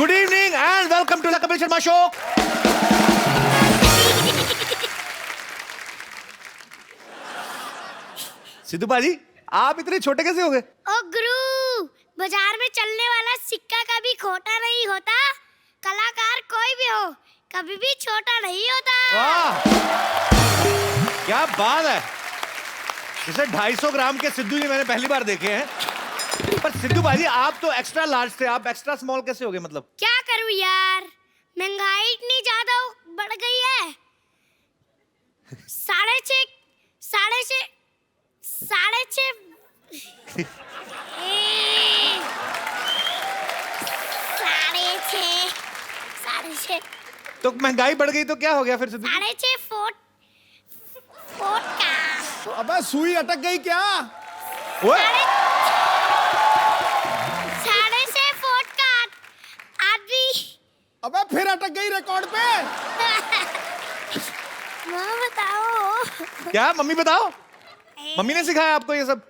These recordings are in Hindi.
Good evening and welcome to the Kapil Sharma show. Sidhu paaji, आप इतने छोटे कैसे हो गए? ओ गुरु, बाजार में चलने वाला सिक्का कभी खोटा नहीं होता। कलाकार कोई भी हो, कभी भी छोटा नहीं होता। वाह, क्या बात है। जैसे 250 ग्राम के सिद्धू जी मैंने पहली बार देखे हैं। पर सिद्धू भाजी, आप तो एक्स्ट्रा लार्ज थे, आप एक्स्ट्रा स्मॉल कैसे हो गए? मतलब क्या करूं यार, महंगाई इतनी ज्यादा बढ़ गई है। साढ़े छः तो महंगाई बढ़ गई तो क्या हो गया फिर सिद्धू? 6.5 फुट का। अबे सुई अटक गई क्या? ओए, 6.5 फुट का आदमी। अबे फिर अटक गई रिकॉर्ड पे। माँ बताओ। क्या मम्मी बताओ? मम्मी ने सिखाया आपको ये सब?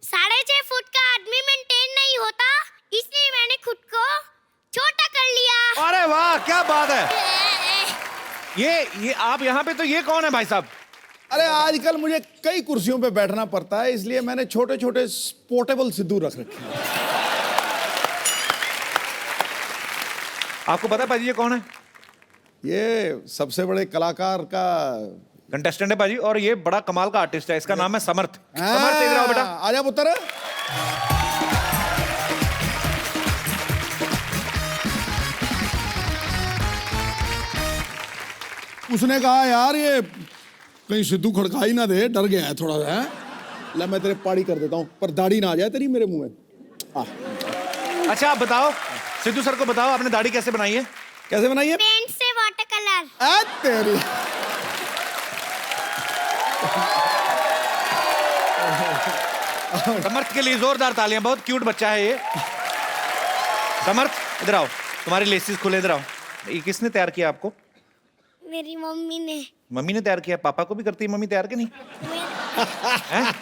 6.5 फुट का आदमी मेंटेन नहीं होता, इसलिए मैंने खुद को छोटा कर लिया। अरे वाह, क्या बात है। ये आप यहाँ पे, तो ये कौन है भाई साहब? अरे आजकल मुझे कई कुर्सियों पे बैठना पड़ता है, इसलिए मैंने छोटे छोटे पोर्टेबल सिद्धू रख रखे हैं। आपको पता है भाजी ये कौन है? ये सबसे बड़े कलाकार का कंटेस्टेंट है भाजी, और ये बड़ा कमाल का आर्टिस्ट है। इसका नाम है समर्थ। समर्थ, इधर आओ बेटा। आजा पुत्र। उसने कहा यार ये कहीं सिद्धू खड़का ही ना दे, डर गया है थोड़ा सा। ले मैं तेरे पाड़ी कर देता हूँ, पर दाढ़ी ना आ जाए तेरी मेरे मुंह में। अच्छा आप बताओ, सिद्धू सर को बताओ, आपने दाढ़ी कैसे बनाई है? कैसे बनाइए? पेंट से वाटर कलर। तेरी समर्थ के लिए जोरदार तालियां, बहुत क्यूट बच्चा है ये। समर्थ इधर आओ, तुम्हारे लेसिस खुले, इधर आओ। ये किसने तैयार किया आपको? मेरी मम्मी ने। मम्मी ने तैयार किया? पापा को भी करती है मम्मी तैयार के नहीं? हैं?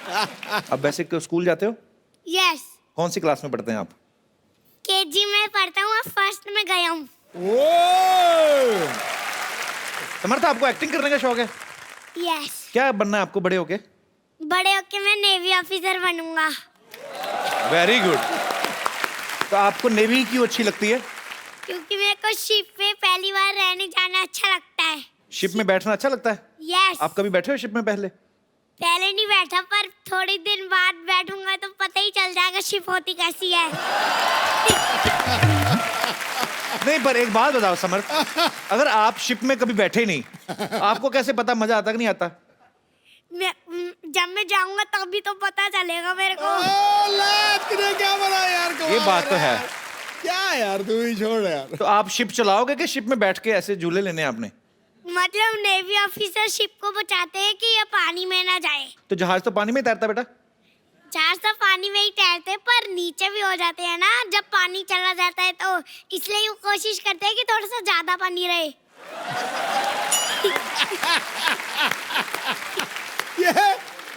अब वैसे क्यों स्कूल जाते हो? यस। कौन सी क्लास में पढ़ते हैं आप? केजी में पढ़ता हूँ, फर्स्ट में गया हूँ। समर्थ, आपको एक्टिंग करने का शौक है? यस। क्या बनना है आपको बड़े होके? बड़े होके मैं नेवी ऑफिसर बनूंगा। Very good. तो आपको नेवी क्यों अच्छी लगती है? क्योंकि मेरे को शिप पे पहली बार रहने जाना अच्छा लगता है। शिप में बैठना अच्छा लगता है? यस। आप कभी बैठे हो शिप में पहले? पहले नहीं बैठा, पर थोड़ी दिन बाद बैठूंगा तो पता ही चल जाएगा शिप होती कैसी है। नहीं, पर एक बात बताओ समर्थ, अगर आप शिप में कभी बैठे ही नहीं, आपको कैसे पता मजा आता कि नहीं आता? जब मैं जाऊंगा तभी तो पता चलेगा मेरे को। तूने क्या बना यार? ये बात तो है। क्या यार, तू ही छोड़ यार। तो आप शिप चलाओगे कि शिप में बैठ के ऐसे झूले लेने हैं आपने? मतलब नेवी ऑफिसर शिप को बचाते हैं कि ये पानी में ना जाए। तो जहाज तो पानी में तैरता बेटा। जहाज तो पानी में ही तैरते, पर नीचे भी हो जाते हैं ना जब पानी चला जाता है, तो इसलिए वो कोशिश करते हैं कि थोड़ा सा ज्यादा पानी रहे।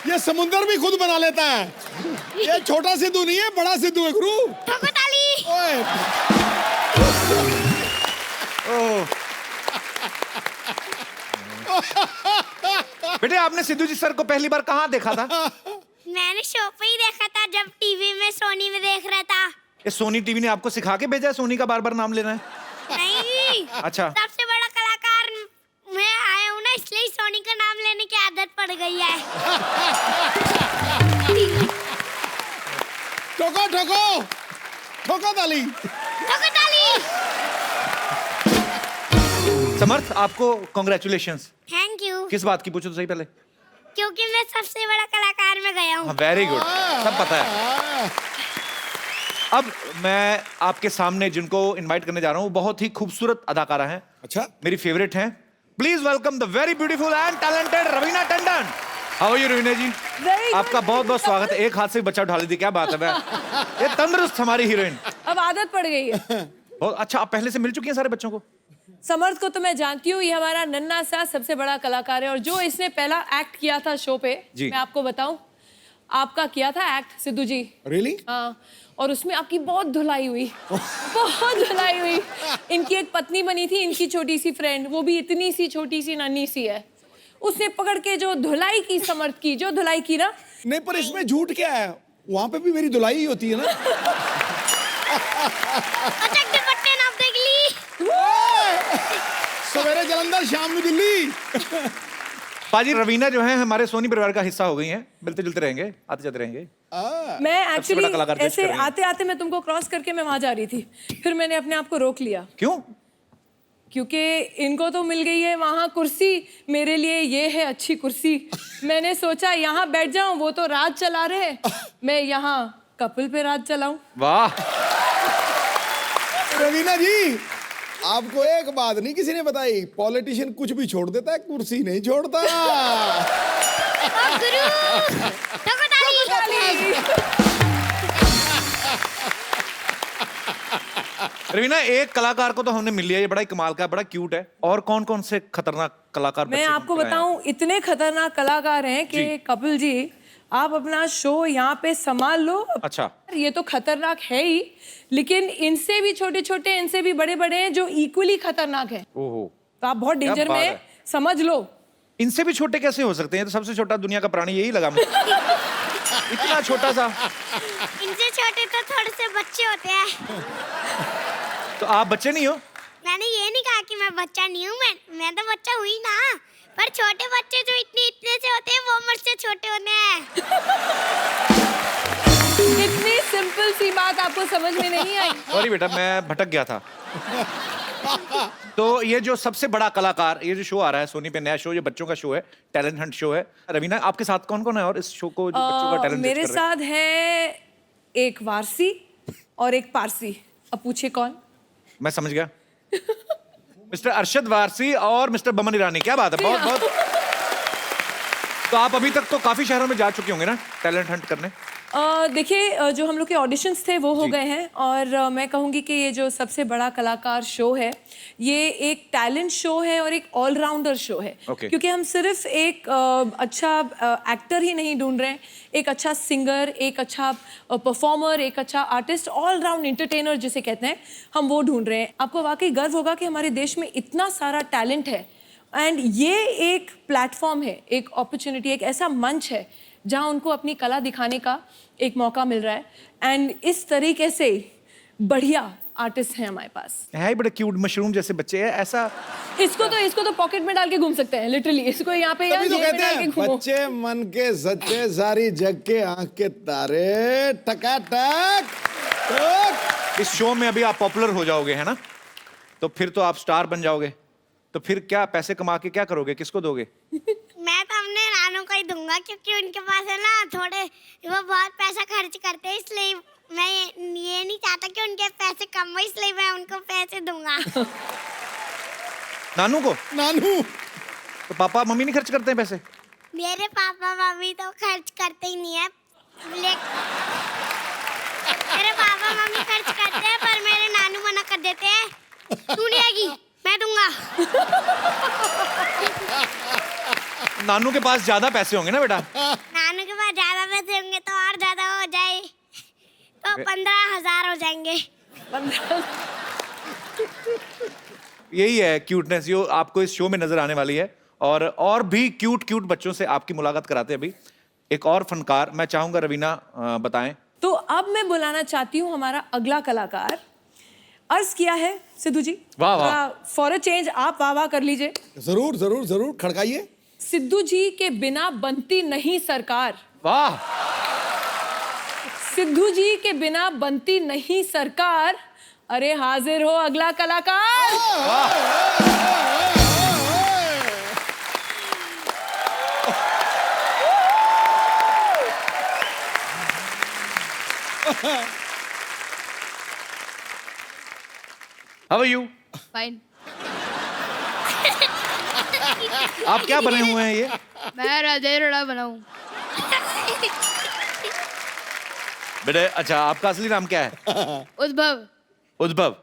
ये समुंदर भी खुद बना लेता है। ये छोटा सिद्धू नहीं है, बड़ा सिद्धू है गुरु। ठोको ताली। ओए। बेटे, आपने सिद्धू जी सर को पहली बार कहाँ देखा था? मैंने शो पे ही देखा था, जब टीवी में सोनी में देख रहा था। ये सोनी टीवी ने आपको सिखा के भेजा है सोनी का बार बार नाम लेना है? नहीं। अच्छा। सबसे बड़ा कलाकार मैं आया हूँ ना, इसलिए सोनी का नाम लेने की आदत पड़ गई है। ठोको ठोको ठोको ताली। ठोको ताली। समर्थ, आपको कॉन्ग्रेचुलेशंस। Thank you. किस बात की, पूछो तो सही पहले। क्योंकि मैं सबसे बड़ा कलाकार में गया हूँ। वेरी गुड, सब पता है। अब मैं आपके सामने जिनको इनवाइट करने जा रहा हूँ, बहुत ही खूबसूरत अदाकारा हैं। अच्छा, मेरी फेवरेट हैं। Please welcome the very beautiful and talented Raveena Tandon. How are you Raveena ji? आपका बहुत बहुत स्वागत है। एक हाथ से बच्चा उठा ली थी, क्या बात है। ये तंदुरुस्त हमारी हीरोइन। अब आदत पड़ गई है। बहुत अच्छा। आप पहले से मिल चुकी हैं सारे बच्चों को? समर्थ को तो मैं जानती हूँ, ये हमारा नन्हा सा सबसे बड़ा कलाकार है, और जो इसने पहला एक्ट किया था शो पे, मैं आपको बताऊं, आपका किया था एक्ट सिद्धू जी। रियली? हाँ, और उसमें आपकी बहुत धुलाई हुई, बहुत धुलाई हुई। इनकी एक पत्नी बनी थी, इनकी छोटी सी फ्रेंड, वो भी इतनी सी छोटी सी नन्ही सी है, उसने पकड़ के जो धुलाई की, समर्थ की जो धुलाई की ना। नहीं, पर इसमें झूठ क्या है? वहां पे भी मेरी धुलाई ही होती है ना। अच्छा दुपट्टे नाप देख ली। सवेरे जलंधर, शाम में दिल्ली। पाजी रवीना जो है हमारे सोनी परिवार का हिस्सा हो गई हैं, मिलते जुलते रहेंगे, आते जाते रहेंगे। मैं एक्चुअली बड़ा कलाकार ऐसे कर रही हैं। आते आते मैं तुमको क्रॉस करके मैं वहां जा रही थी, फिर मैंने अपने आप को रोक लिया, क्यों? क्योंकि इनको तो मिल गई है वहां कुर्सी, मेरे लिए ये है अच्छी कुर्सी। मैंने सोचा यहाँ बैठ जाऊं, वो तो राज चला रहे, मैं यहाँ कपिल पे राज चलाऊं। वाह, रवीना जी, आपको एक बात नहीं किसी ने बताई, पॉलिटिशियन कुछ भी छोड़ देता है, कुर्सी नहीं छोड़ता। ओ गुरु, ठोको ताली। रवीना एक कलाकार को तो हमने मिल लिया, ये बड़ा ही कमाल का है, बड़ा क्यूट है। और कौन कौन से खतरनाक कलाकार मैं बच्चे आपको बनाए हैं? बताऊं, इतने खतरनाक कलाकार हैं कि जी। कपिल जी आप अपना शो यहाँ पे संभाल लो। अच्छा। ये तो खतरनाक है ही, लेकिन इनसे भी छोटे छोटे, इनसे भी बड़े बड़े हैं जो इक्वली खतरनाक है। ओहो, तो आप बहुत डेंजर बात में है। हैं, समझ लो। इनसे भी छोटे कैसे हो सकते हैं? तो सबसे छोटा दुनिया का प्राणी यही लगा मुझे। इतना छोटा सा। इनसे छोटे तो थोड़े से बच्चे होते हैं। तो आप बच्चे नहीं हो? मैंने ये नहीं कहा कि मैं बच्चा नहीं हूँ, मैं तो बच्चा हुई ना, पर छोटे बच्चे जो इतने इतने से होते हैं वो मुझसे छोटे होते हैं। इतनी सिंपल सी बात आपको समझ में नहीं आई? सॉरी बेटा, मैं भटक गया था। तो ये जो सबसे बड़ा कलाकार, ये जो शो आ रहा है सोनी पे, नया शो, ये बच्चों का शो है, टैलेंट हंट शो है। रवीना, आपके साथ कौन कौन है और इस शो को जो बच्चों का टैलेंट मेरे साथ है एक वारसी और एक पारसी। अब पूछिए कौन? मैं समझ गया। मिस्टर अरशद वारसी और मिस्टर बमन ईरानी। क्या बात है, बहुत बहुत। तो आप अभी तक तो काफी शहरों में जा चुके होंगे ना टैलेंट हंट करने? देखिए, जो हम लोग के ऑडिशंस थे वो हो गए हैं, और मैं कहूँगी कि ये जो सबसे बड़ा कलाकार शो है, ये एक टैलेंट शो है और एक ऑलराउंडर शो है। Okay. क्योंकि हम सिर्फ एक अच्छा एक्टर ही नहीं ढूंढ रहे हैं, एक अच्छा सिंगर, एक अच्छा परफॉर्मर, एक अच्छा आर्टिस्ट, ऑल राउंड एंटरटेनर जिसे कहते हैं, हम वो ढूंढ रहे हैं। आपको वाकई गर्व होगा कि हमारे देश में इतना सारा टैलेंट है, एंड ये एक प्लेटफॉर्म है, एक अपॉर्चुनिटी, एक ऐसा मंच है जहां उनको अपनी कला दिखाने का एक मौका मिल रहा है। एंड इस तरीके से बढ़िया आर्टिस्ट हैं हमारे पास। है बड़े क्यूट मशरूम जैसे बच्चे हैं, ऐसा। इसको तो पॉकेट में डाल के घूम सकते हैं, लिटरली। इसको यहाँ पे तभी तो जेब में कहते डाल के हैं घूमो। बच्चे मन के सच्चे, सारी जग के आंख के तारे, टकाटक टक। इस शो में अभी आप पॉपुलर हो जाओगे, है ना? तो फिर तो आप स्टार बन जाओगे। तो फिर क्या पैसे कमा के क्या करोगे, किसको दोगे? मैं तो अपने नानू को ही दूंगा, क्योंकि उनके पास है ना थोड़े, वो बहुत पैसा खर्च करते हैं, इसलिए मैं ये नहीं चाहता कि उनके पैसे कम हो, इसलिए मैं उनको पैसे दूंगा। नानू को? नानू, तो पापा मम्मी नहीं खर्च करते हैं पैसे? मेरे पापा मम्मी तो खर्च करते ही नहीं है, मेरे पापा मम्मी खर्च करते हैं, पर मेरे नानू मना कर देते हैं, तू नहीं आएगी, मैं दूंगा। नानू के पास ज्यादा पैसे होंगे ना बेटा? नानू के पास ज्यादा पैसे होंगे तो और ज्यादा हो जाए, तो 15,000 हो जाएंगे। यही है क्यूटनेस जो आपको इस शो में नजर आने वाली है। और भी क्यूट क्यूट बच्चों से आपकी मुलाकात कराते हैं अभी। एक और फनकार मैं चाहूंगा रवीना बताएं। तो अब मैं बुलाना चाहती हूँ हमारा अगला कलाकार। अर्ज किया है सिद्धू जी, वाह, वाह। फॉर अ चेंज आप वाह वाह कर लीजिए। जरूर जरूर जरूर, खड़काइए। सिद्धू जी के बिना बनती नहीं सरकार। वाह, सिद्धू जी के बिना बनती नहीं सरकार। अरे हाजिर हो अगला कलाकार। How are you? फाइन। आप क्या बने हुए हैं ये? मैं राजेश रोड़ा बनाऊं। बेटे अच्छा, आपका असली नाम क्या है? उद्भव। उद्भव।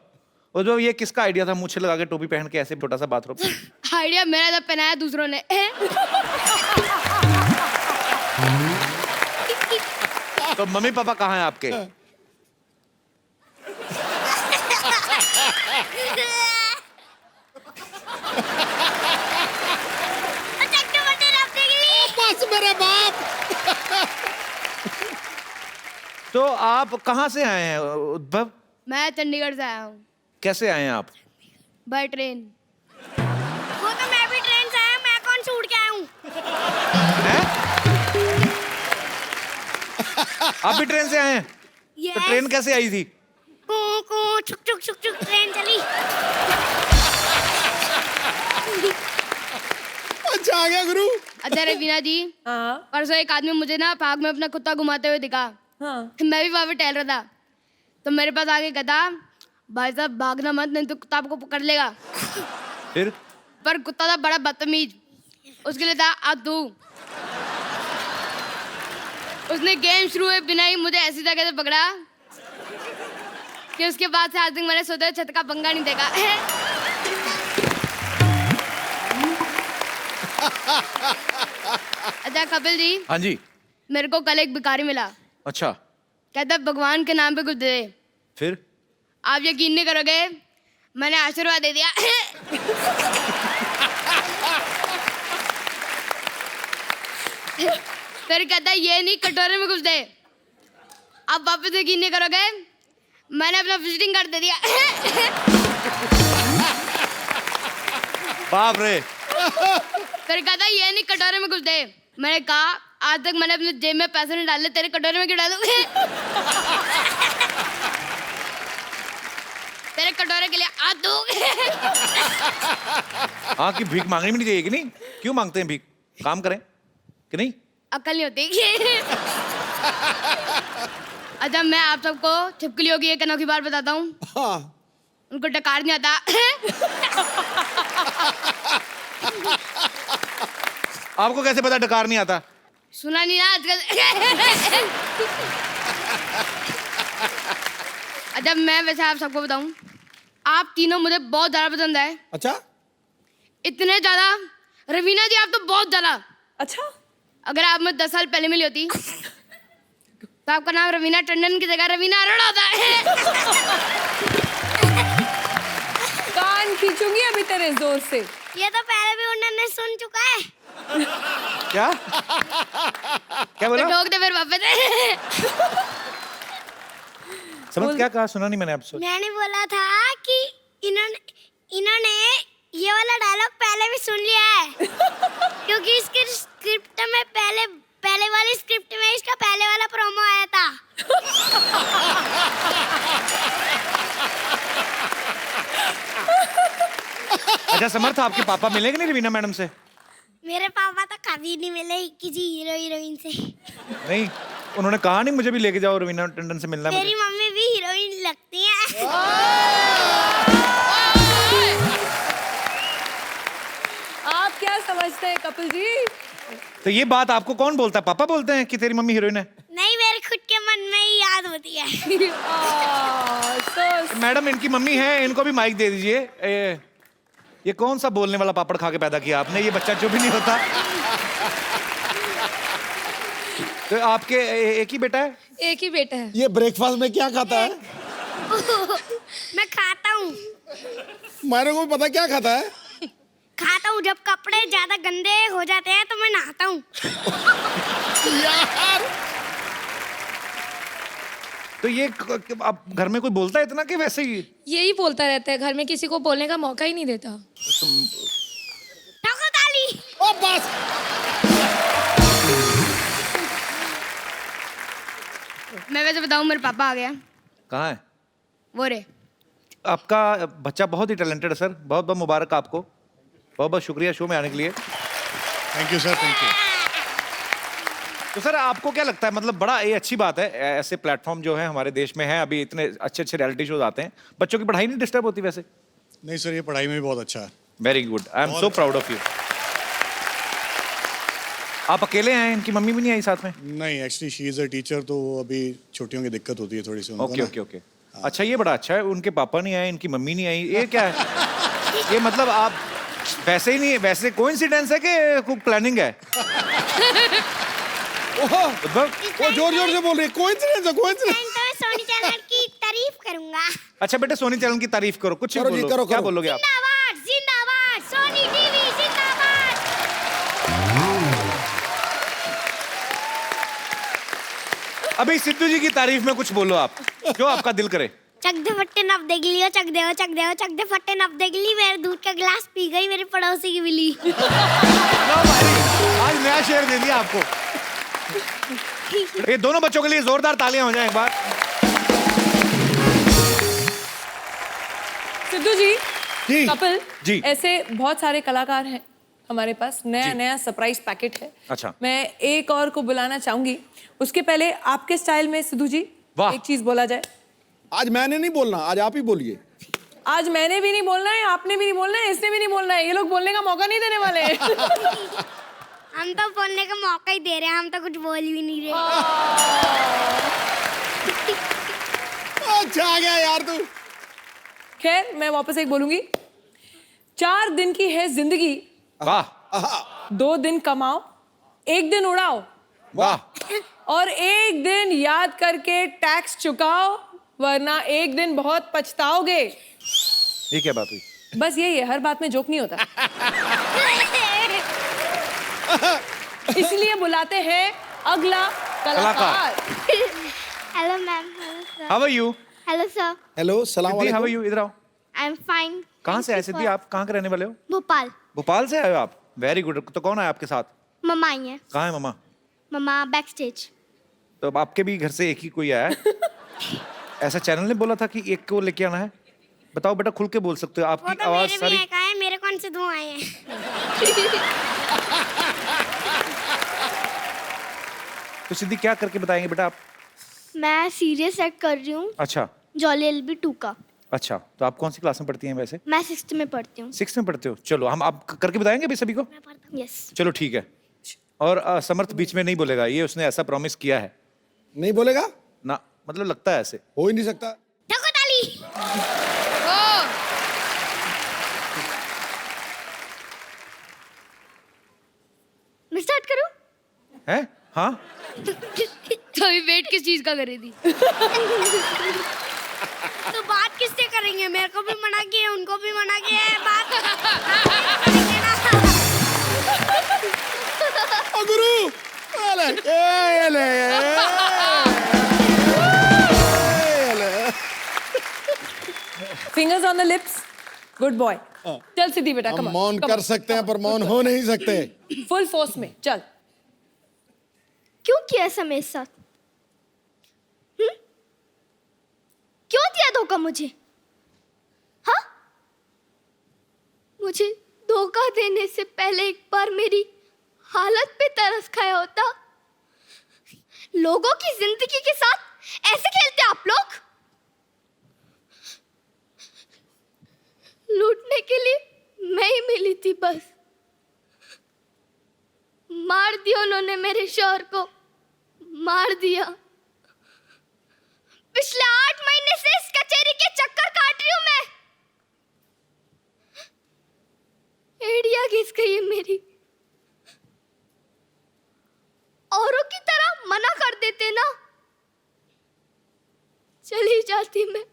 उद्भव, ये किसका आइडिया था मूछे लगा के टोपी पहन के ऐसे छोटा सा बाथरूम? आइडिया मेरा था, पहनाया दूसरों ने। तो मम्मी पापा कहाँ हैं आपके? आप कहाँ से आए हैं उद्भव? मैं चंडीगढ़ से आया हूँ कैसे आए हैं आप? By train. वो तो मैं भी ट्रेन से आया, मैं कौन से उड़ के आया हूँ? हैं? आप भी ट्रेन से आए हैं? तो Yes. ट्रेन कैसे आई थी? कू कू छुक छुक छुक छुक ट्रेन चली। अच्छा आ गया गुरु। अच्छा रवीना जी, हाँ परसों एक आदमी मुझे ना पार्क में अपना कुत्ता घुमाते हुए दिखा। हाँ मैं भी वहाँ पे टहल रहा था, तो मेरे पास आके कहता, भाई साहब भागना मत, नहीं तो कुत्ता आपको पकड़ लेगा। फिर पर कुत्ता था बड़ा बदतमीज, उसके लिए था आ तू। उसने गेम शुरू हुए बिना ही मुझे ऐसी जगह से पकड़ा कि उसके बाद से आज तक मैंने सोते हुए छत का पंगा नहीं देखा। अच्छा कपिल जी, हाँ जी। मेरे को कल एक भिखारी मिला, अच्छा, कहता भगवान के नाम पे कुछ दे दे। फिर? आप यकीन नहीं करोगे, मैंने आशीर्वाद दे दिया। फिर कहता ये नहीं कटोरे में कुछ दे। आप वापस यकीन नहीं करोगे, मैंने अपना विजिटिंग कार्ड दे दिया। बाप रे। फिर कहता ये नहीं कटोरे में कुछ दे। मैंने कहा आज तक मैंने अपने जेब में पैसे नहीं डाले, तेरे कटोरे में क्यों डालूं? तेरे कटोरे के लिए आ दूं। हाँ, कि भीख मांगनी भी नहीं चाहिए कि नहीं? क्यों मांगते हैं भीख? काम करें कि नहीं? अकल नहीं होती। अच्छा मैं आप सबको छिपकलियों की एक अनोखी बात बताता हूँ। हाँ उनको डकार नहीं आता। आपको कैसे पता डकार नहीं आता? सुना नहीं ना आजकल। अच्छा मैं वैसे आप सबको बताऊं, आप तीनों मुझे बहुत ज्यादा पसंद है। अच्छा इतने ज्यादा, रवीना जी आप तो बहुत ज्यादा। अच्छा अगर आप मुझे 10 साल पहले मिली होती तो आपका नाम रवीना टंडन की जगह रवीना अरोड़ा होता। कान खींचूंगी अभी तेरे जोर से। ये तो पहले भी उन्होंने सुन चुका है। क्या? क्या बोला? ठोक दे फिर वापस। समझ क्या कहा? सुना नहीं मैंने आपसे। मैंने बोला था कि इन्होंने ये वाला डायलॉग पहले भी सुन लिया है। क्योंकि इसकी स्क्रिप्ट में पहले वाली स्क्रिप्ट में इसका पहले वाला प्रोमो आया था। अच्छा समर्थ, आपके पापा मिलेंगे नहीं रवीना मैडम से? मेरे पापा तो कभी नहीं मिले किसी हीरो हीरोइन से। नहीं, उन्होंने कहा नहीं मुझे भी लेके जाओ रवीना टंडन से मिलना है तेरी मुझे? मम्मी भी हीरोइन लगती है। आप क्या समझते हैं कपिल जी? तो ये बात आपको कौन बोलता है? पापा बोलते हैं कि तेरी मम्मी हीरोइन है? नहीं, मेरे खुद के मन में ही याद होती है। so मैडम इनकी मम्मी है, इनको भी माइक दे दीजिए। ये कौन सा बोलने वाला पापड़ खा के पैदा किया आपने? ये बच्चा जो भी नहीं होता। तो आपके एक ही बेटा है? एक ही बेटा है। ये ब्रेकफास्ट में क्या खाता है? मैं खाता हूँ। मेरे को भी पता क्या खाता है। खाता हूँ जब कपड़े ज्यादा गंदे हो जाते हैं तो मैं नहाता हूँ। यार तो ये आप घर में कोई बोलता है इतना कि वैसे ही? यही बोलता रहता है, घर में किसी को बोलने का मौका ही नहीं देता। ठोको ताली। ओ बस मैं वैसे बताऊं, मेरे पापा आ गया। कहाँ है? वो रे। आपका बच्चा बहुत ही टैलेंटेड है सर। बहुत बहुत मुबारक आपको। बहुत बहुत शुक्रिया शो में आने के लिए। Thank you sir, thank you. तो सर आपको क्या लगता है, मतलब बड़ा ये अच्छी बात है, ऐसे प्लेटफॉर्म जो है हमारे देश में है, अभी इतने अच्छे अच्छे रियलिटी शोज आते हैं, बच्चों की पढ़ाई नहीं डिस्टर्ब होती वैसे? नहीं सर, ये पढ़ाई में भी बहुत अच्छा है। Very good, I am so proud of you. आप अकेले हैं? इनकी मम्मी भी नहीं आई साथ में? नहीं, actually she is a teacher, तो अभी छुट्टियों की दिक्कत होती है थोड़ी सी उनको ओके ना। Okay okay. अच्छा ये बड़ा अच्छा है, उनके पापा नहीं आए, इनकी मम्मी नहीं आई, ये क्या है? ये मतलब आप वैसे ही नहीं, वैसे कोइंसिडेंस है कि कोई प्लानिंग है? वो जोर जोर से बोल रही है। कोइंसिडेंस है, कोइंसिडेंस। मैं तो सोनी चैनल की तारीफ करूंगा। अच्छा बेटे, सोनी चैनल की तारीफ करो, कुछ करो जी, बोलो। करो, क्या करो। बोलोगे आप? जिंदाबाद जिंदाबाद सोनी टीवी जिंदाबाद। अभी सिद्धू जी की तारीफ में कुछ बोलो आप, जो आपका दिल करे। चक दे फट्टे नप दे गिली, चक दे चक दे फट्टे नप दे गिली, मेरे दूध का गिलास पी गई मेरे पड़ोसी की बिल्ली। लो भाई, आज नया शेर दे दिया आपको। ये दोनों बच्चों के लिए जोरदार तालियां हो जाएं एक बार। सिद्धू जी, जी। कपिल जी। ऐसे बहुत सारे कलाकार हैं हमारे पास, नया नया सरप्राइज पैकेट है। अच्छा। मैं एक और को बुलाना चाहूंगी, उसके पहले आपके स्टाइल में सिद्धू जी वाह। एक चीज बोला जाए। आज मैंने नहीं बोलना, आज आप ही बोलिए। आज मैंने भी नहीं बोलना है, आपने भी नहीं बोलना है, इसने भी नहीं बोलना है, ये लोग बोलने का मौका नहीं देने वाले हैं। हम तो बोलने का मौका ही दे रहे हैं, हम तो कुछ बोल भी नहीं रहे। अच्छा आ गया यार तू। खैर मैं वापस एक बोलूंगी, 4 दिन की है जिंदगी, वाह 2 दिन कमाओ, 1 दिन उड़ाओ, वाह। और 1 दिन याद करके टैक्स चुकाओ, वरना 1 दिन बहुत पछताओगे। ये क्या बात हुई? बस यही है, हर बात में जोक नहीं होता। इसलिए बुलाते हैं अगला कलाकार। Hello ma'am, hello sir. How are you? Hello sir, hello सलाम सिद्धि, हाउ आर वालेकुम। यू? इधर आओ। I am fine. कहाँ से आए सिद्धि? आप कहाँ के रहने वाले हो? भोपाल। भोपाल से आए हो आप? Very good. तो कौन है आपके साथ? मम्मा आई है। कहाँ है मम्मा? मम्मा बैक स्टेज। तो अब आपके भी घर से एक ही कोई आया है? ऐसा चैनल ने बोला था कि एक को लेके आना है? बताओ बेटा, खुल के बोल सकते हो, वो आपकी तो आवाज मेरे सारी। भी एक आए, मेरे कौन से 2 आए हैं? तो सिद्धि क्या करके बताएंगे बेटा आप? मैं सीरियस एक्ट कर रही हूँ, अच्छा जॉली एलबी 2 का। अच्छा, तो आप कौन सी क्लास में पढ़ती हैं वैसे? मैं 6th में पढ़ती हूँ। 6th में पढ़ते हो? चलो हम आप करके बताएंगे अभी सभी को। यस। चलो ठीक है। और समर्थ बीच में नहीं बोलेगा, ये उसने ऐसा प्रॉमिस किया है नहीं बोलेगा? ना, मतलब लगता है ऐसे। हो ही नहीं सकता। ठोको ताली। मैं स्टार्ट करूँ? हैं? हाँ तो अभी वेट किस चीज का करे थी? तो बात किससे करेंगे? मेरे को भी मना किया, उनको भी मना किया है, बात करेंगे ना। ओ गुरु, ले ए ले fingers on the lips, good boy. चल सिद्धि बेटा, हम कम मौन कर सकते हैं पर मौन हो नहीं सकते। फुल फोर्स में चल। क्यों किया ऐसा मेरे साथ? क्यों दिया धोखा मुझे? हाँ? मुझे धोखा देने से पहले एक बार मेरी हालत पे तरस खाया होता। लोगों की जिंदगी के साथ ऐसे खेलते आप लोग? लूटने के लिए मैं ही मिली थी बस। मार दिया उन्होंने मेरे शौहर को, मार दिया। पिछले 8 महीने से इस कचेरी के चक्कर काट रही हूं मैं। एड़िया घिस गई है मेरी। औरों की तरह मना कर देते ना, चली जाती मैं,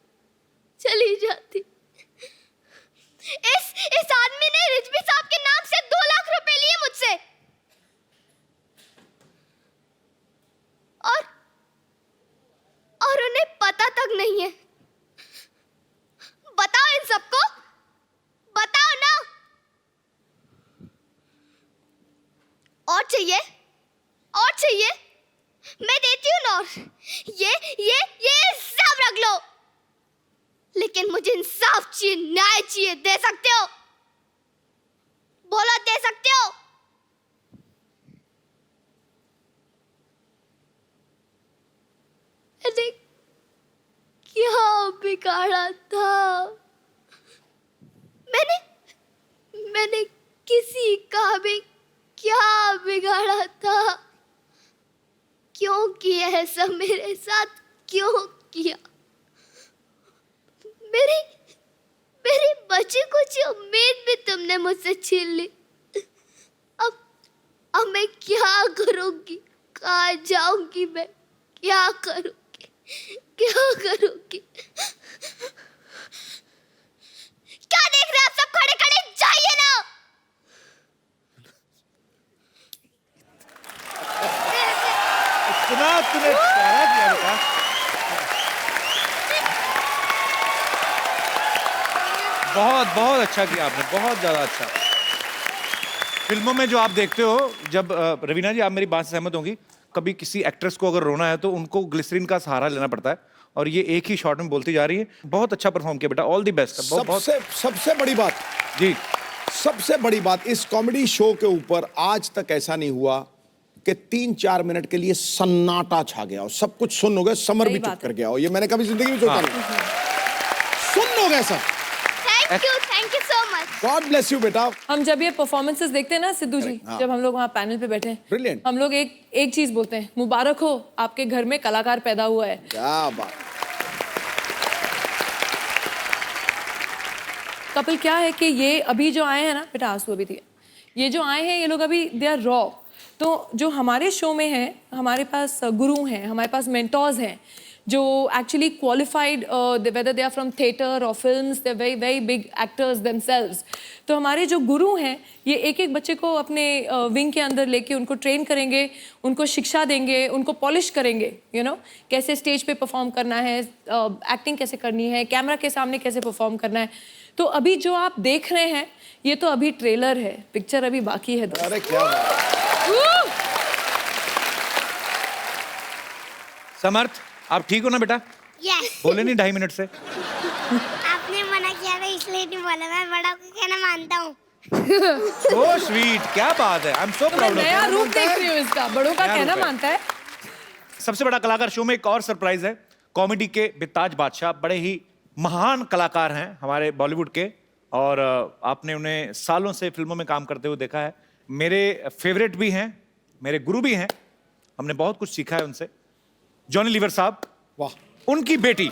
चली जाती। इस आदमी ने रिजवी साहब के नाम से 2 लाख रुपए लिए मुझसे, और उन्हें पता तक नहीं है। बताओ इन सबको, बताओ ना। और चाहिए? और चाहिए? मैं देती हूँ ना। और ये सब रख लो, लेकिन मुझे इंसाफ चाहिए, न्याय चाहिए। दे सकते हो? बोलो, दे सकते हो? अरे क्या बिगाड़ा था मैंने किसी का भी क्या बिगाड़ा था? क्यों किया ऐसा मेरे साथ? क्यों किया? मेरी बची कुछ उम्मीद भी तुमने मुझसे छीन ली। अब मैं क्या करूंगी? कहाँ जाऊंगी मैं? क्या करूंगी? क्या करूंगी? क्या देख रहे हैं आप सब? खड़े खड़े जाइए ना। इतना तूने प्यारा किया बहुत बहुत अच्छा किया आपने, बहुत ज्यादा अच्छा। फिल्मों में जो आप देखते हो, जब रवीना जी आप मेरी बात से सहमत होंगी, कभी किसी एक्ट्रेस को अगर रोना है तो उनको ग्लिसरीन का सहारा लेना पड़ता है, और ये एक ही शॉट में बोलती जा रही है। बहुत अच्छा परफॉर्म किया बेटा, ऑल द बेस्ट। सबसे बड़ी बात, जी, सबसे बड़ी बात, इस कॉमेडी शो के ऊपर आज तक ऐसा नहीं हुआ कि 3-4 मिनट के लिए सन्नाटा छा गया हो, सब कुछ सुन हो गया, समर भी चुप कर गया हो। ये मैंने कभी जिंदगी में सोचा नहीं। सुन हो गया सब। Thank you so much. God bless you बेटा। हम जब ये परफॉर्मेंसेस देखते हैं ना सिद्धू जी, हाँ। जब हम लोग वहाँ पैनल पे बैठे हैं, Brilliant। हम लोग एक चीज बोलते हैं, मुबारक हो आपके घर में कलाकार पैदा हुआ है। क्या बात। कपिल, क्या है कि ये अभी जो आए हैं ना, बेटा आंसू अभी थी, ये जो आए हैं ये लोग अभी दे आर रॉ। तो जो हमारे शो में है, हमारे पास गुरु हैं, हमारे पास मेंटोर्स हैं जो actually qualified, whether they are from theatre और films, they very very big actors themselves. तो हमारे जो गुरु हैं ये एक एक बच्चे को अपने विंग के अंदर लेके उनको ट्रेन करेंगे, उनको शिक्षा देंगे, उनको पॉलिश करेंगे, यू नो, कैसे स्टेज पे परफॉर्म करना है, एक्टिंग कैसे करनी है, कैमरा के सामने कैसे परफॉर्म करना है। तो अभी जो आप देख रहे हैं ये तो अभी ट्रेलर है, पिक्चर अभी बाकी है। अरे क्या बात। समर्थ आप ठीक हो ना बेटा? यस। बोले नहीं 2.5 मिनट से? आपने मना किया था इसलिए नहीं बोला, मैं बड़ा को कहना मानता हूँ। सो स्वीट, क्या बात है। आई एम सो मैं प्राउड ऑफ नया यू। रूप देख रही हूँ इसका, बड़ों का नया कहना रूप है। मानता है। सबसे बड़ा कलाकार शो में एक और सरप्राइज है। कॉमेडी के बेताज बादशाह, बड़े ही महान कलाकार हैं हमारे बॉलीवुड के, और आपने उन्हें सालों से फिल्मों में काम करते हुए देखा है। मेरे फेवरेट भी हैं, मेरे गुरु भी हैं, हमने बहुत कुछ सीखा है उनसे। जॉनी लीवर साहब, वाह। उनकी बेटी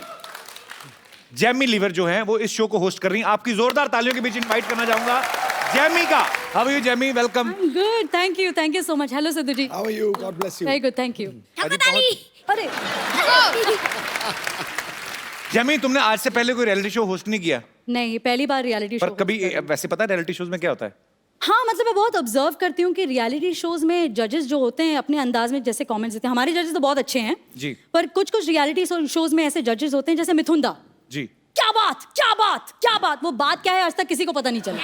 जैमी लीवर जो है वो इस शो को होस्ट कर रही हैं। आपकी जोरदार तालियों के बीच इनवाइट करना चाहूंगा जैमी का। How are you Jamie? Welcome. Good, thank you so much. Hello Sidhu ji. How are you? God bless you. Very good, thank you. अरे जैमी, तुमने आज से पहले कोई रियलिटी शो होस्ट नहीं किया? नहीं, पहली बार रियलिटी पर शो। कभी वैसे पता है रियलिटी शोज में क्या होता है? हाँ, मतलब मैं बहुत ऑब्जर्व करती हूँ कि रियलिटी शोज में जजेस जो होते हैं अपने अंदाज में जैसे कमेंट्स देते हैं। हमारे जजेस तो बहुत अच्छे हैं जी, पर कुछ कुछ रियलिटी शोज में ऐसे जजेस होते हैं जैसे मिथुन दा। जी, क्या बात, क्या बात, क्या बात, वो बात क्या है आज तक किसी को पता नहीं चला।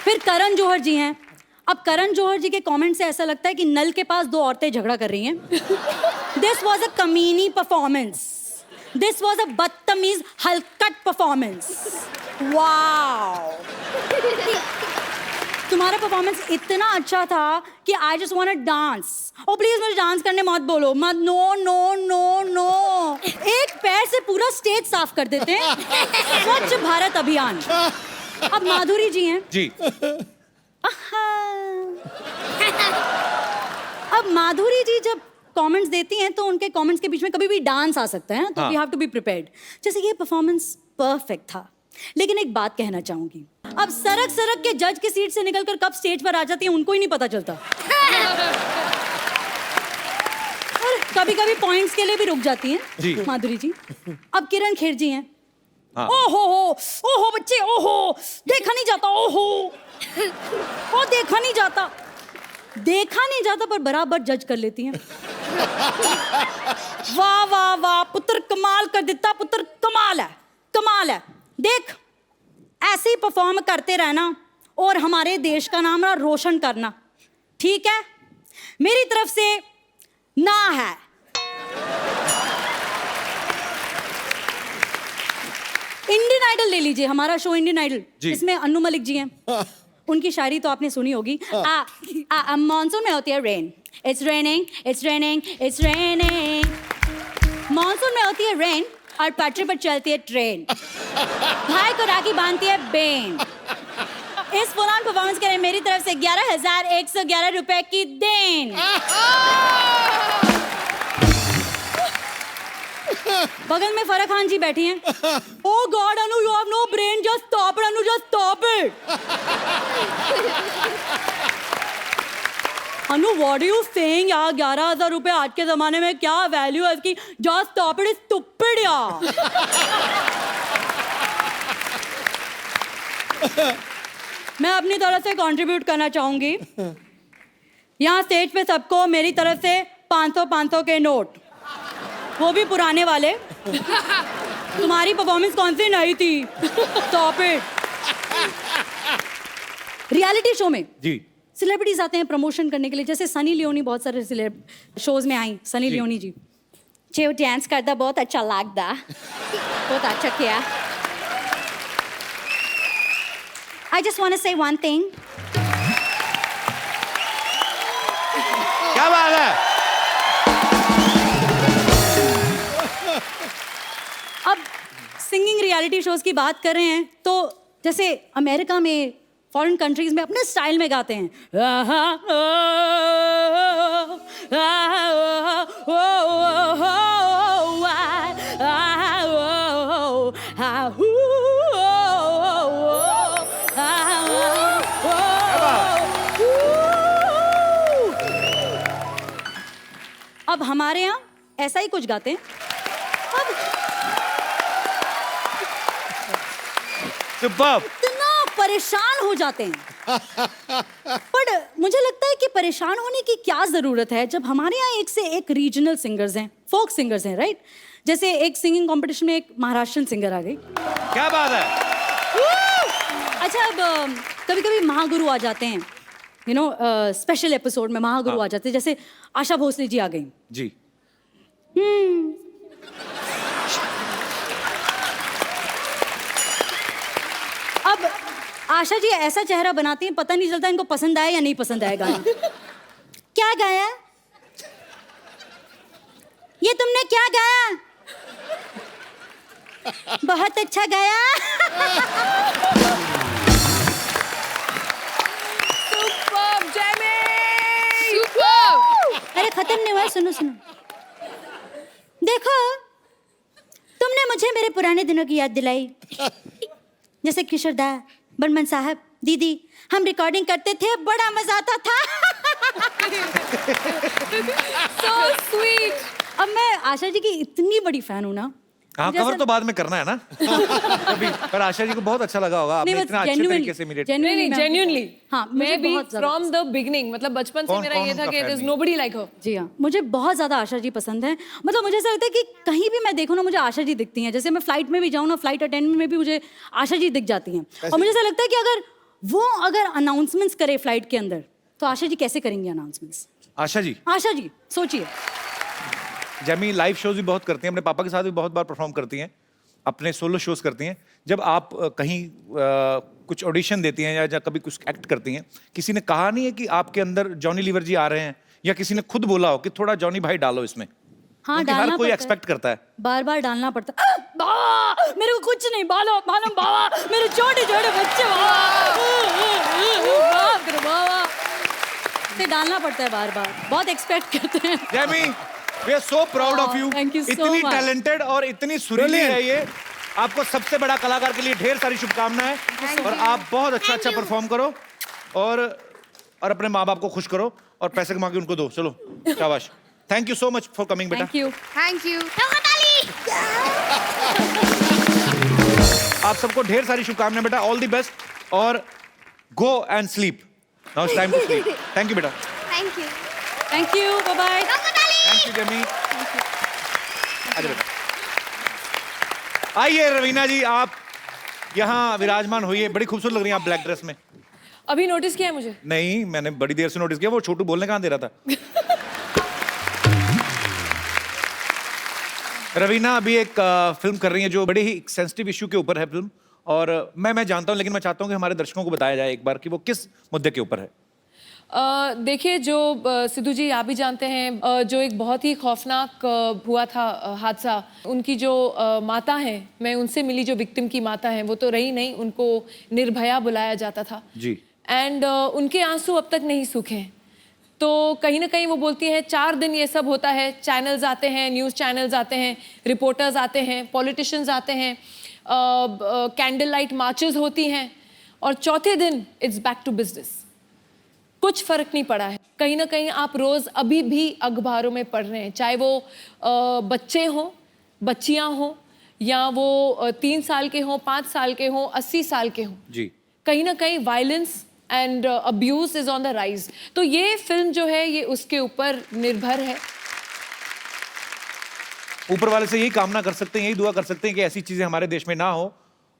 फिर करण जौहर जी हैं। अब करण जौहर जी के कमेंट से ऐसा लगता है कि नल के पास 2 औरतें झगड़ा कर रही हैं। दिस वॉज अ कमीनी परफॉर्मेंस, दिस वॉज अ बदतमीज हलकट परफॉर्मेंस। वाओ, तुम्हारा परफॉर्मेंस इतना अच्छा था कि I just want to dance. Oh please मुझे डांस करने मत बोलो, मत। नो नो नो नो, एक पैर से पूरा स्टेज साफ कर देते हैं। स्वच्छ भारत अभियान। अब माधुरी जी हैं जी। अब माधुरी जी जब कमेंट्स देती हैं तो उनके कमेंट्स के बीच में कभी भी डांस आ सकता है, तो we have to be prepared. जैसे ये परफॉर्मेंस परफेक्ट था, लेकिन एक बात कहना चाहूंगी, अब सरक सरक के जज की सीट से निकलकर कब स्टेज पर आ जाती है उनको ही नहीं पता चलता। और कभी कभी पॉइंट्स के लिए भी रुक जाती जी। हैं माधुरी जी। अब किरण खेर जी हैं। हाँ। ओहो बच्चे, ओहो देखा नहीं जाता, ओहो ओ देखा नहीं जाता पर बराबर जज कर लेती हैं। वाह वाह वाह, पुत्र कमाल कर देता, पुत्र कमाल है। देख, ऐसे ही परफॉर्म करते रहना और हमारे देश का नाम रोशन करना, ठीक है? मेरी तरफ से ना है। इंडियन आइडल ले लीजिए, हमारा शो इंडियन आइडल, इसमें अन्नू मलिक जी हैं। उनकी शायरी तो आपने सुनी होगी। मॉनसून में होती है rain, it's raining, it's raining, it's raining. Monsoon में होती है रेन और पटरी पर चलती है ट्रेन, भाई को राखी बांधती है बेन। इस पुरान परफॉर्मेंस के लिए मेरी तरफ से 11,111 रुपए की देन। बगल में फराह खान जी बैठी हैं। Oh God, Anu, you have no brain. Just stop it, Anu. Just stop it. Anu, what are you saying? यार 11,000 रुपए आज के जमाने में क्या वैल्यू है इसकी? Just stop it, stupid यार। मैं अपनी तरफ से कंट्रीब्यूट करना चाहूंगी। यहाँ स्टेज पे सबको मेरी तरफ से 500 के नोट। वो भी पुराने वाले। तुम्हारी परफॉर्मेंस कौन सी नई थी? Stop it. रियलिटी शो में जी सेलिब्रिटीज आते हैं प्रमोशन करने के लिए, जैसे सनी लियोनी बहुत सारे शोज में आई। सनी लियोनी जी जो डांस करता बहुत अच्छा लगता, बहुत अच्छा किया। I just want to say one thing. क्या बात है। अब सिंगिंग रियलिटी शोज की बात कर रहे हैं तो जैसे अमेरिका में, फॉरेन कंट्रीज में अपने स्टाइल में गाते हैं। अब हमारे यहाँ ऐसा ही कुछ गाते हैं। अब सुपर्ब। इतना परेशान हो जाते हैं। पर मुझे लगता है कि परेशान होने की क्या जरूरत है जब हमारे यहाँ एक से एक रीजनल सिंगर्स हैं, फोक सिंगर्स हैं, राइट? जैसे एक सिंगिंग कंपटीशन में एक महाराष्ट्रन सिंगर आ गई। क्या बात है। अच्छा, अब कभी कभी महागुरु आ जाते हैं, यू नो, स्पेशल एपिसोड में महागुरु आ जाते हैं, जैसे आशा भोसले जी आ गई जी। अब आशा जी ऐसा चेहरा बनाती हैं, पता नहीं चलता इनको पसंद आया या नहीं पसंद आया गाना। क्या गाया? ये तुमने क्या गाया? बहुत अच्छा गाया। Superb Jamie. सुपर्ब। अरे खत्म नहीं हुआ, सुनो सुनो। देखो, तुमने मुझे मेरे पुराने दिनों की याद दिलाई। जैसे किशोर दा, बर्मन साहब, दीदी, हम रिकॉर्डिंग करते थे, बड़ा मजा आता था। So sweet। अब मैं आशा जी की इतनी बड़ी फैन हूँ ना। हाँ, कवर तो बाद में करना है ना कभी। पर आशा जी को बहुत अच्छा लगा होगा, आपने इतना अच्छे तरीके से इमिटेट। जेन्युइनली। हाँ, मुझे मैं भी बहुत ज्यादा फ्रॉम द बिगिनिंग, मतलब बचपन से कौन- मेरा कौन ये था उनका कि fan देयर इज नहीं? नोबडी लाइक हर। जी हाँ, मुझे बहुत ज्यादा आशा जी पसंद है। मतलब मुझे ऐसा लगता है कि कहीं भी मैं देखूँ ना, मुझे आशा जी दिखती हैं। जैसे मैं फ्लाइट में भी जाऊँ ना, फ्लाइट अटेंडेंट में भी मुझे आशा जी दिख जाती हैं। और मुझे ऐसा लगता है कि अगर अनाउंसमेंट्स करे फ्लाइट के अंदर, तो आशा जी कैसे करेंगी अनाउंसमेंट्स? आशा जी, आशा जी सोचिए। जैमी लाइव शोज भी बहुत करती हैं, अपने पापा के साथ भी बहुत बार परफॉर्म करती हैं, अपने सोलो शोज करती हैं। जब आप कहीं कुछ ऑडिशन देती हैं या कभी कुछ एक्ट करती हैं, किसी ने कहा नहीं है कि आपके अंदर जॉनी लीवर जी आ रहे हैं, या किसी ने खुद बोला हो कि थोड़ा जॉनी भाई डालो इसमें? हाँ, क्योंकि डालना हर कोई पड़ता है। एक्सपेक्ट करता है। बार बार डालना पड़ता है। बाबा, मेरे को कुछ नहीं, बालो बालम बाबा, मेरे छोटे छोटे बच्चे बाबा, से डालना पड़ता है बार बार, बहुत एक्सपेक्ट करते हैं। Jamie, we are so proud of you. Thank you so इतनी much. टैलेंटेड और इतनी सुरीली Brilliant. है ये। आपको सबसे बड़ा कलाकार के लिए ढेर सारी शुभकामनाएं, और आप बहुत अच्छा परफॉर्म करो और अपने माँ बाप को खुश करो और पैसे कमा के उनको दो। चलो, शाबाश। Thank you so much for coming बेटा। Thank you. Thank you. आप सबको ढेर सारी शुभकामनाएं बेटा, ऑल द बेस्ट, और go and sleep. Now it's time to sleep. Thank you बेटा। Thank you. Thank you, bye bye. Thank you जमी। आजा बेटा। आइए रवीना जी, आप यहाँ विराजमान होइए। बड़ी खूबसूरत लग रही हैं आप ब्लैक ड्रेस में। अभी नोटिस किया है मुझे? नहीं, मैंने बड़ी देर से नोटिस किया, वो छोटू बोलने कहाँ दे रहा था। रवीना अभी एक फिल्म कर रही है जो बड़े ही सेंसिटिव इशू के ऊपर है फिल्म, और मैं जानता हूँ, लेकिन मैं चाहता हूँ कि हमारे दर्शकों को बताया जाए एक बार कि वो किस मुद्दे के ऊपर है। देखिए, जो सिद्धू जी आप भी जानते हैं, जो एक बहुत ही खौफनाक हुआ था हादसा, उनकी जो माता हैं, मैं उनसे मिली, जो विक्टिम की माता हैं, वो तो रही नहीं, उनको निर्भया बुलाया जाता था जी। एंड उनके आंसू अब तक नहीं सूखे। तो कहीं ना कहीं वो बोलती हैं 4 दिन ये सब होता है, चैनल्स आते हैं, न्यूज़ चैनल्स आते हैं, रिपोर्टर्स आते हैं, पॉलिटिशियंस आते हैं, कैंडल लाइट मार्चेस होती हैं, और चौथे दिन इट्स बैक टू बिजनेस। कुछ फर्क नहीं पड़ा है। कहीं ना कहीं आप रोज अभी भी अखबारों में पढ़ रहे हैं, चाहे वो बच्चे हों, बच्चियां हों, या वो 3 साल के हों, 5 साल के हों, 80 साल के हों। जी। कहीं ना कहीं violence and abuse is on the rise. तो ये फिल्म जो है, ये उसके ऊपर निर्भर है। ऊपर वाले से यही कामना कर सकते हैं, यही दुआ कर सकते हैं कि ऐसी चीजें हमारे देश में ना हो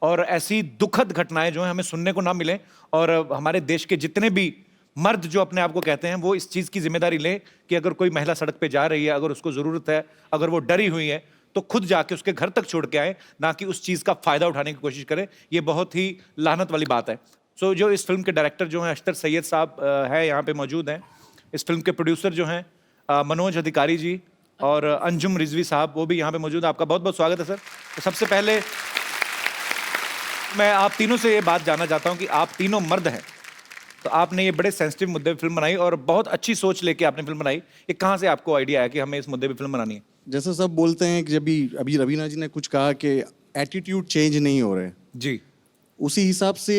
और ऐसी दुखद घटनाएं जो हैं हमें सुनने को ना मिलें, और हमारे देश के जितने भी मर्द जो अपने आप को कहते हैं वो इस चीज की जिम्मेदारी लें कि अगर कोई महिला सड़क पे जा रही है, अगर उसको जरूरत है, अगर वो डरी हुई है, तो खुद जाके उसके घर तक छोड़ के आए, ना कि उस चीज का फायदा उठाने की कोशिश करें। ये बहुत ही लानत वाली बात है। सो जो इस फिल्म के डायरेक्टर जो हैं अख्तर सैयद साहब है यहाँ पे मौजूद हैं। इस फिल्म के प्रोड्यूसर जो हैं मनोज अधिकारी जी और अंजुम रिजवी साहब, वो भी यहाँ पे मौजूद है। आपका बहुत बहुत स्वागत है सर। तो सबसे पहले मैं आप तीनों से ये बात जानना चाहता हूँ कि आप तीनों मर्द हैं, तो आपने ये बड़े सेंसिटिव मुद्दे पे फिल्म बनाई और बहुत अच्छी सोच लेके आपने फिल्म बनाई। ये कहाँ से आपको आइडिया आया कि हमें इस मुद्दे पे फिल्म बनानी है? जैसे सब बोलते हैं कि अभी रवीना जी ने कुछ कहा कि एटीट्यूड चेंज नहीं हो रहे जी, उसी हिसाब से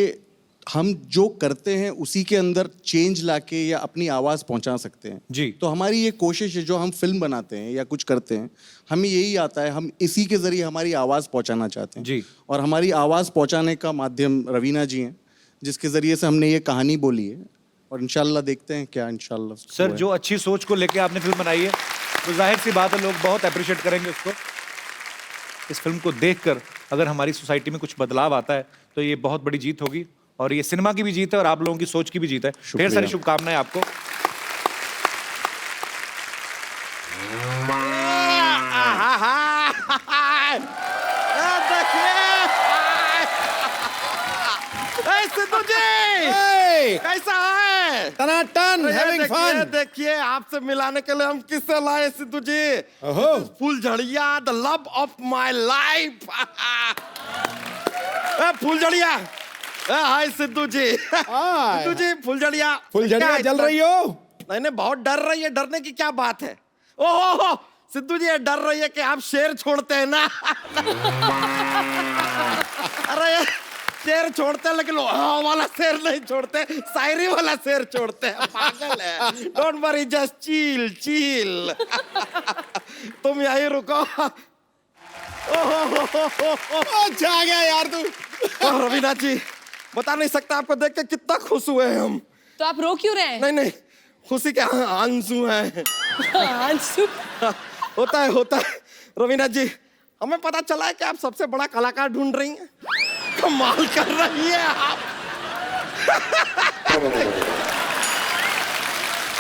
हम जो करते हैं उसी के अंदर चेंज लाके या अपनी आवाज़ पहुंचा सकते हैं जी। तो हमारी ये कोशिश है, जो हम फिल्म बनाते हैं या कुछ करते हैं, हमें यही आता है, हम इसी के जरिए हमारी आवाज़ पहुंचाना चाहते हैं जी। और हमारी आवाज़ पहुंचाने का माध्यम रवीना जी हैं, जिसके जरिए से हमने ये कहानी बोली है और इंशाल्लाह देखते हैं क्या इंशाल्लाह। सर जो अच्छी सोच को लेके आपने फिल्म बनाई है तो जाहिर सी बात है लोग बहुत अप्रिशिएट करेंगे उसको। इस फिल्म को देखकर अगर हमारी सोसाइटी में कुछ बदलाव आता है तो ये बहुत बड़ी जीत होगी, और ये सिनेमा की भी जीत है और आप लोगों की सोच की भी जीत है। ढेर सारी शुभकामनाएं आपको। सिद्धू जी Hey! कैसा है? टनाटन, having fun. देखिए आपसे मिलाने के लिए हम किससे लाए सिद्धू जी? ओहो। Phooljhadiya, the love of my life. Phooljhadiya, hi Sidhu ji. Hi. Sidhu ji Phooljhadiya. Phooljhadiya क्या जल रही हो? नहीं नहीं, बहुत डर रही है। डरने की क्या बात है? ओहो सिद्धू जी, ये डर रही है कि आप शेर छोड़ते हैं ना। अरे शेर छोड़ते हैं लेकिन हाँ वाला शेर नहीं छोड़ते, शायरी वाला शेर छोड़ते हैं। पागल है। Don't worry, just chill chill. तुम यहीं रुको। अच्छा आ गया यार तू। रवीना जी, बता नहीं सकता आपको देख के कितना खुश हुए हम। तो आप रो क्यों रहे हैं? नहीं नहीं, खुशी के आंसू हैं। आंसू? होता है। रवीना जी, हमें पता चला है कि आप सबसे बड़ा कलाकार ढूंढ रही हैं। कमाल कर रही है आप।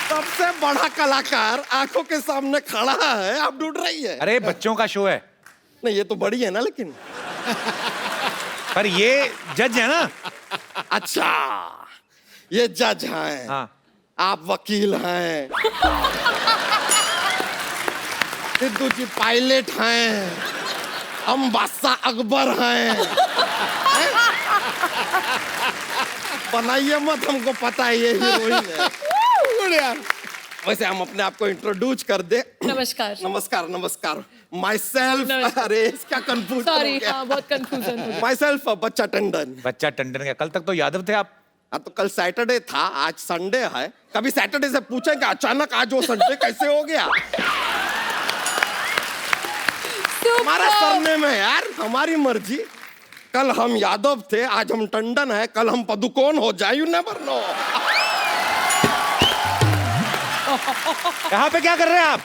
सबसे बड़ा कलाकार आंखों के सामने खड़ा है, आप ढूंढ रही है। अरे बच्चों का शो है। नहीं ये तो बड़ी है ना, लेकिन पर ये जज है ना। अच्छा ये जज हैं। हाँ। आप वकील हैं। सिद्धू जी पायलट हैं। हम बादशाह अकबर हैं। बनाइए मत, हमको पता है ये हीरोइन है। वैसे हम अपने आप को इंट्रोड्यूस कर दे। नमस्कार। नमस्कार नमस्कार। माई सेल्फ, अरे इसका कंफ्यूज सॉरी, हाँ बहुत कंफ्यूजन हो गया। माई सेल्फ बच्चा टंडन। बच्चा टंडन का, कल तक तो यादव थे आप। हाँ तो कल सैटरडे था, आज संडे है। कभी सैटरडे से पूछे कि अचानक आज वो संडे कैसे हो गया? हमारा सरनेम है यार, हमारी मर्जी। कल हम यादव थे, आज हम टंडन है, कल हम पदुकोण हो जाए, यू नेवर नो। यहाँ पे क्या कर रहे हैं आप?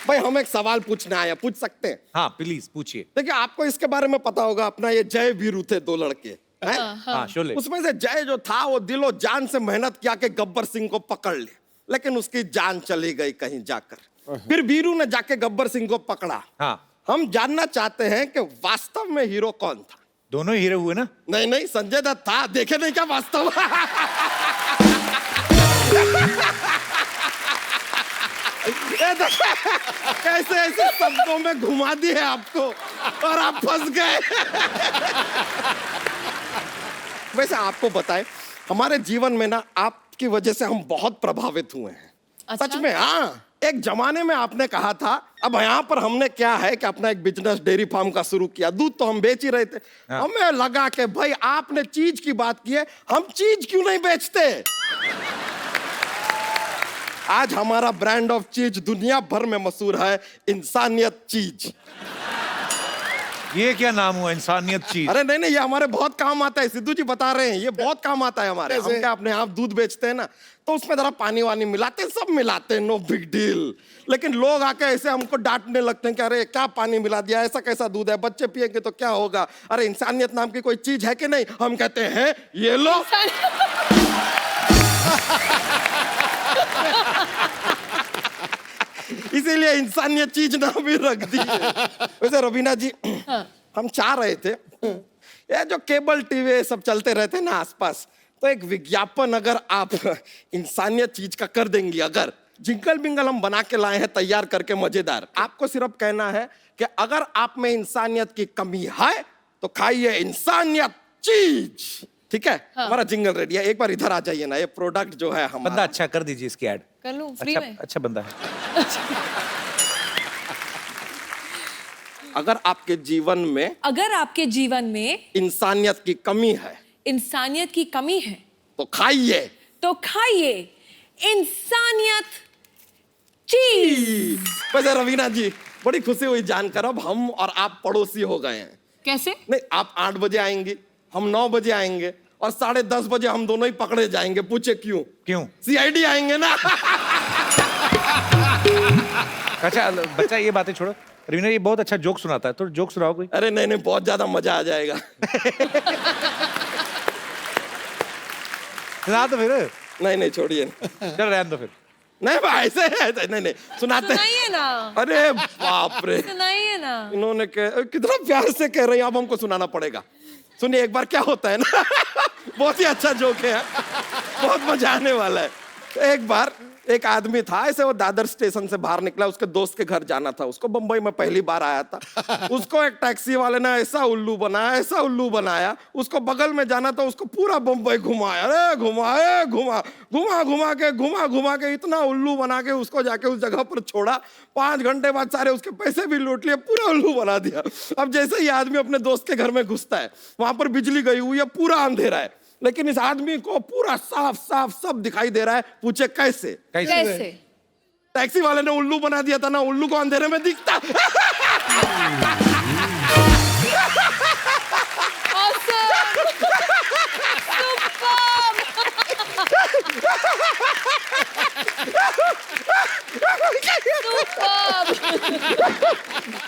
भाई हम एक सवाल पूछने आए, पूछ सकते हैं? हाँ प्लीज पूछिए। देखिए आपको इसके बारे में पता होगा, अपना ये जय वीरू थे, दो लड़के हैं? हाँ शोले। उसमें से जय जो था वो दिलो जान से मेहनत किया कि गब्बर सिंह को पकड़ ले, लेकिन उसकी जान चली गई कहीं जाकर। फिर वीरू ने जाके गब्बर सिंह को पकड़ा। हाँ। हम जानना चाहते हैं कि वास्तव में हीरो कौन था? दोनों ही हीरो हुए ना? नहीं नहीं, संजय दत्त था। देखे नहीं क्या वास्तव? कैसे ऐसे शब्दों में घुमा दिए आपको और आप फंस गए। वैसे आपको बताएं, हमारे जीवन में ना आपकी वजह से हम बहुत प्रभावित हुए हैं। अच्छा? सच में। हाँ, एक जमाने में आपने कहा था, अब यहाँ पर हमने क्या है कि अपना एक बिजनेस डेयरी फार्म का शुरू किया। दूध तो हम बेच ही रहे थे। हाँ। हमें लगा कि भाई आपने चीज की बात की है, हम चीज क्यों नहीं बेचते? आज हमारा ब्रांड ऑफ चीज दुनिया भर में मशहूर है, इंसानियत चीज। ये क्या नाम हुआ, इंसानियत चीज? अरे नहीं नहीं, ये हमारे बहुत काम आता है, सिद्धू जी बता रहे हैं, ये बहुत काम आता है हमारे। हम क्या अपने आप दूध बेचते हैं ना, तो उसमें जरा पानी वानी मिलाते हैं, सब मिलाते हैं, नो बिग डील। लेकिन लोग आके ऐसे हमको डांटने लगते हैं कि अरे क्या पानी मिला दिया, ऐसा कैसा दूध है, बच्चे पिएंगे तो क्या होगा, अरे इंसानियत नाम की कोई चीज है कि नहीं? हम कहते हैं ये लो। इसीलिए इंसानियत चीज नाम भी रख दी है। वैसे रवीना जी, हम चाह रहे थे ये जो केबल टीवी सब चलते रहते हैं ना आसपास, तो एक विज्ञापन अगर आप इंसानियत चीज का कर देंगी, अगर जिंगल बिंगल हम बना के लाए हैं तैयार करके मजेदार, आपको सिर्फ कहना है कि अगर आप में इंसानियत की कमी है तो खाइए इंसानियत चीज, ठीक है? हमारा जिंगल रेडी है। एक बार इधर आ जाइए ना, ये प्रोडक्ट जो है हमारा। बंदा अच्छा कर दीजिए इसकी ऐड। कर लूं फ्री अच्छा, में? अच्छा बंदा है। अगर आपके जीवन में, अगर आपके जीवन में इंसानियत की कमी है इंसानियत की कमी है तो खाइए इंसानियत चीज। वैसे रवीना जी, बड़ी खुशी हुई जानकर अब हम और आप पड़ोसी हो गए हैं। कैसे? नहीं, आप 8 बजे आएंगे, हम 9 बजे आएंगे, और 10:30 बजे हम दोनों ही पकड़े जाएंगे। पूछे क्यों? क्यों? CID आएंगे ना। अच्छा बच्चा, ये बातें छोड़ो, रवीना ये बहुत अच्छा जोक सुनाता है, तो जोक सुनाओ कोई। अरे नहीं नहीं, बहुत ज्यादा मजा आ जाएगा। सुना तो फिर। नहीं नहीं, छोड़िए। चल रहने दो फिर। नहीं भाई, ऐसे नहीं नहीं, सुनाते हैं। सुनाइए ना। अरे बाप रे, सुनाइए ना। इन्होंने कितना प्यार से कह रही हैं, अब हमको सुनाना पड़ेगा। सुनिए एक बार क्या होता है ना। बहुत ही अच्छा जोक है, बहुत मजा आने वाला है। एक बार एक आदमी था, ऐसे वो दादर स्टेशन से बाहर निकला, उसके दोस्त के घर जाना था उसको। बंबई में पहली बार आया था। उसको एक टैक्सी वाले ने ऐसा उल्लू बनाया, उसको बगल में जाना था, उसको पूरा बंबई घुमाया। अरे घुमा के इतना उल्लू बना के उसको जाके उस जगह पर छोड़ा। 5 घंटे बाद सारे उसके पैसे भी लूट लिए, पूरा उल्लू बना दिया। अब जैसे ही आदमी अपने दोस्त के घर में घुसता है, वहां पर बिजली गई हुई है, पूरा अंधेरा है, लेकिन इस आदमी को पूरा साफ साफ सब दिखाई दे रहा है। पूछे कैसे? कैसे? टैक्सी वाले ने उल्लू बना दिया था ना, उल्लू को अंधेरे में दिखता।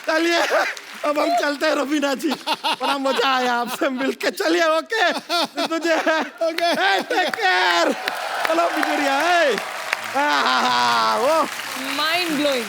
चलिए अब हम चलते हैं रवीना जी, बड़ा मजा आया आपसे मिलके। चलिए ओके, तुझे टेक केयर। चलो बिजुरिया, माइंड ब्लोइंग।